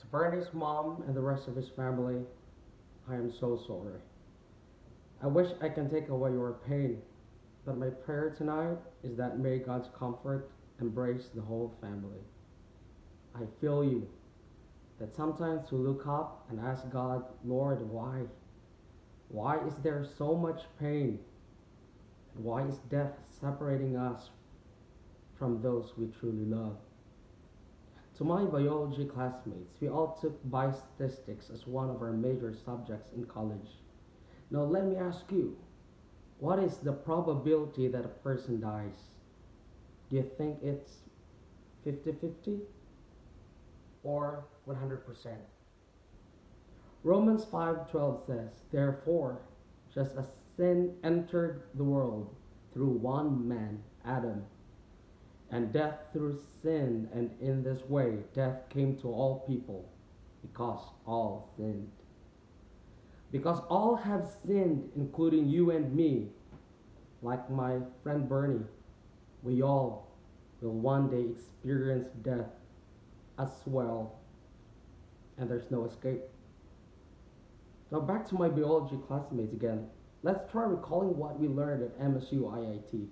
To Bernie's mom and the rest of his family, I am so sorry. I wish I can take away your pain, but my prayer tonight is that may God's comfort embrace the whole family. I feel you, that sometimes we look up and ask God, Lord, why? Why is there so much pain? And why is death separating us from those we truly love? To my biology classmates, we all took biostatistics as one of our major subjects in college. Now let me ask you, what is the probability that a person dies? Do you think it's 50-50 or 100%? Romans 5:12 says, "Therefore, just as sin entered the world through one man, Adam, and death through sin, and in this way death came to all people, because all sinned." Because all have sinned, including you and me, like my friend Bernie, we all will one day experience death as well, and there's no escape. Now back to my biology classmates again. Let's try recalling what we learned at MSU IIT.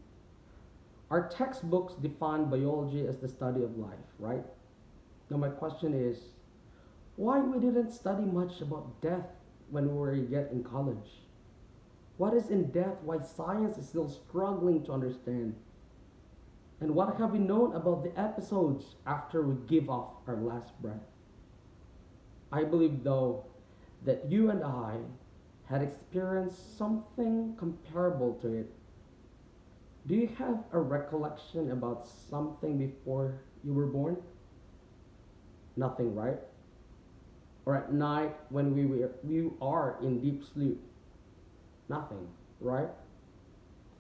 Our textbooks define biology as the study of life, right? Now my question is, why we didn't study much about death when we were yet in college? What is in death? Why science is still struggling to understand? And what have we known about the episodes after we give off our last breath? I believe though that you and I had experienced something comparable to it. Do you have a recollection about something before you were born? Nothing, right? Or at night when we are in deep sleep? Nothing, right?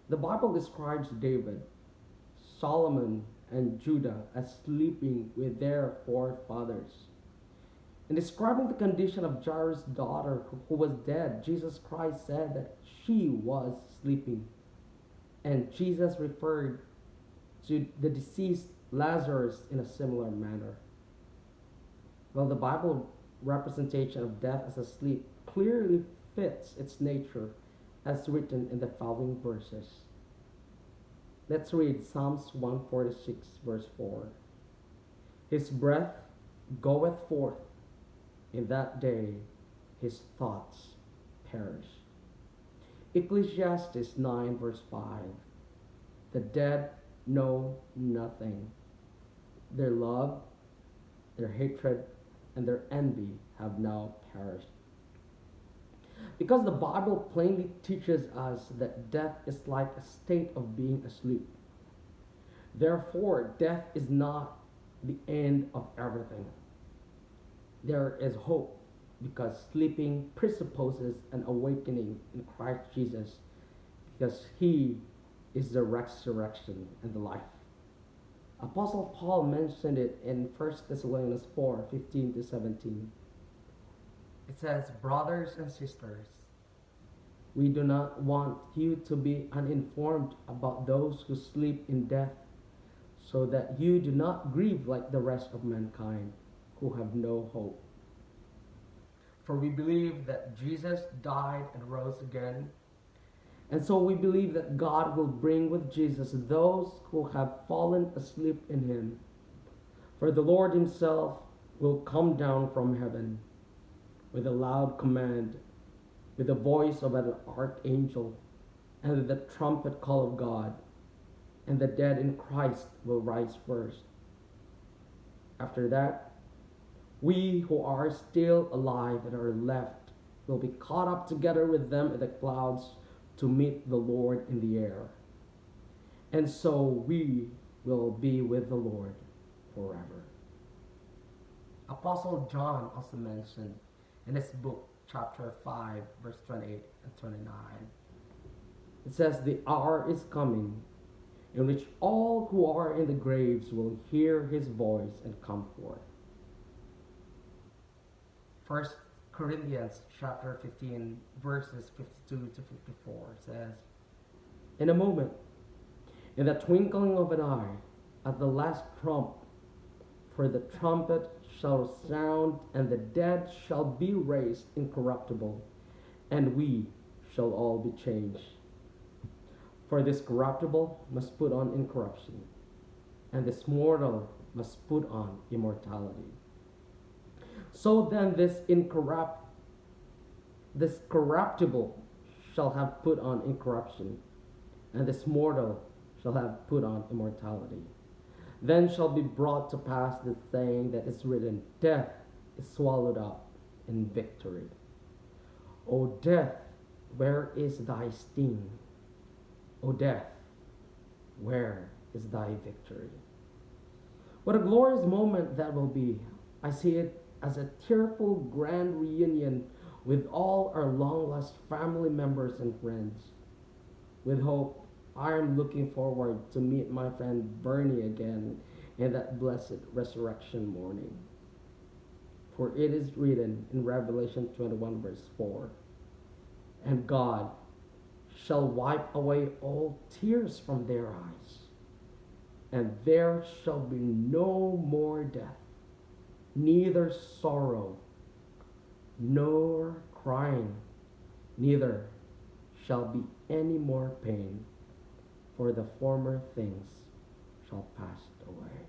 The Bible describes David, Solomon, and Judah as sleeping with their forefathers. In describing the condition of Jairus' daughter who was dead, Jesus Christ said that she was sleeping. And Jesus referred to the deceased Lazarus in a similar manner. Well, the Bible representation of death as a sleep clearly fits its nature as written in the following verses. Let's read Psalms 146, verse 4. His breath goeth forth, in that day his thoughts perish. Ecclesiastes 9, verse 5. The dead know nothing. Their love, their hatred, and their envy have now perished. Because the Bible plainly teaches us that death is like a state of being asleep. Therefore, death is not the end of everything. There is hope because sleeping presupposes an awakening in Christ Jesus, because He is the resurrection and the life. Apostle Paul mentioned it in 1 Thessalonians 4:15-17. It says, "Brothers and sisters, we do not want you to be uninformed about those who sleep in death, so that you do not grieve like the rest of mankind who have no hope." For we believe that Jesus died and rose again, and so we believe that God will bring with Jesus those who have fallen asleep in Him. For the Lord Himself will come down from heaven with a loud command, with the voice of an archangel, and with the trumpet call of God, and the dead in Christ will rise first. After that, we who are still alive and are left will be caught up together with them in the clouds to meet the Lord in the air. And so we will be with the Lord forever. Apostle John also mentioned in his book, chapter 5, verse 28 and 29. It says, "The hour is coming in which all who are in the graves will hear His voice and come forth." 1 Corinthians chapter 15, verses 52-54 says, "In a moment, in the twinkling of an eye, at the last trump, For the trumpet shall sound, and the dead shall be raised incorruptible, and we shall all be changed. For this corruptible must put on incorruption, and this mortal must put on immortality. So then this corruptible shall have put on incorruption, and this mortal shall have put on immortality. Then shall be brought to pass the saying that is written, death is swallowed up in victory. O death, where is thy sting? O death, where is thy victory? What a glorious moment that will be. I see it as a tearful grand reunion with all our long lost family members and friends. With hope, I am looking forward to meet my friend Bernie again in that blessed resurrection morning. For it is written in Revelation 21 verse 4, and God shall wipe away all tears from their eyes, and there shall be no more death, neither sorrow, nor crying, neither shall be any more pain, for the former things shall pass away.